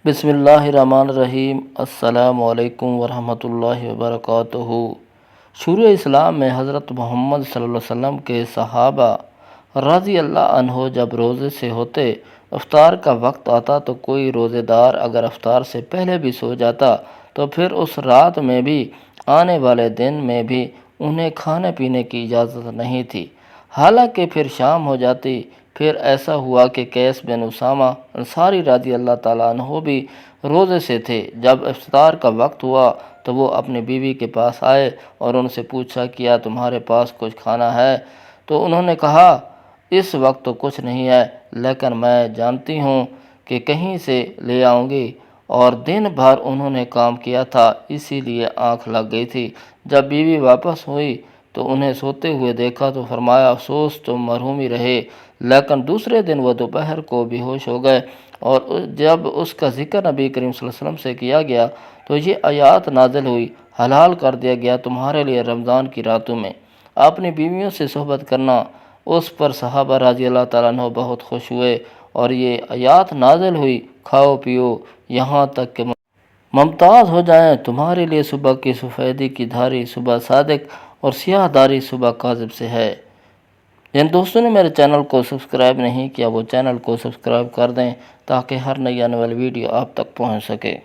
بسم اللہ الرحمن الرحیم۔ السلام علیکم ورحمۃ اللہ وبرکاتہ۔ شروع اسلام میں حضرت محمد صلی اللہ علیہ وسلم کے صحابہ رضی اللہ عنہ جب روزے سے ہوتے، افطار کا وقت آتا تو کوئی روزے دار اگر افطار سے پہلے بھی سو جاتا تو پھر اس رات میں بھی آنے والے دن میں بھی انہیں کھانے پینے کی اجازت نہیں تھی، حالانکہ پھر شام ہو جاتی۔ پھر ایسا ہوا کہ قیس بن اسامہ انصاری رضی اللہ تعالیٰ عنہ بھی روزے سے تھے۔ جب افطار کا وقت ہوا تو وہ اپنی بیوی کے پاس آئے اور ان سے پوچھا کیا تمہارے پاس کچھ کھانا ہے؟ تو انہوں نے کہا اس وقت تو کچھ نہیں ہے، لیکن میں جانتی ہوں کہ کہیں سے لے آؤں گی، اور دن بھر انہوں نے کام کیا تھا اسی لیے آنکھ لگ گئی تھی۔ جب بیوی واپس ہوئی تو انہیں سوتے ہوئے دیکھا تو فرمایا افسوس تم مرحوم ہی رہے، لیکن دوسرے دن وہ دوپہر کو بے ہوش ہو گئے، اور جب اس کا ذکر نبی کریم صلی اللہ علیہ وسلم سے کیا گیا تو یہ آیات نازل ہوئی، حلال کر دیا گیا تمہارے لیے رمضان کی راتوں میں اپنی بیویوں سے صحبت کرنا۔ اس پر صحابہ رضی اللہ تعالیٰ عنہ بہت خوش ہوئے اور یہ آیات نازل ہوئی، کھاؤ پیو یہاں تک کہ ممتاز ہو جائیں، تمہارے لیے صبح کی سفیدی کی دھاری صبح صادق اور سیاہ داری صبح کاذب سے ہے۔ جن دوستوں نے میرے چینل کو سبسکرائب نہیں کیا وہ چینل کو سبسکرائب کر دیں تاکہ ہر نئی آنے والی ویڈیو آپ تک پہنچ سکے۔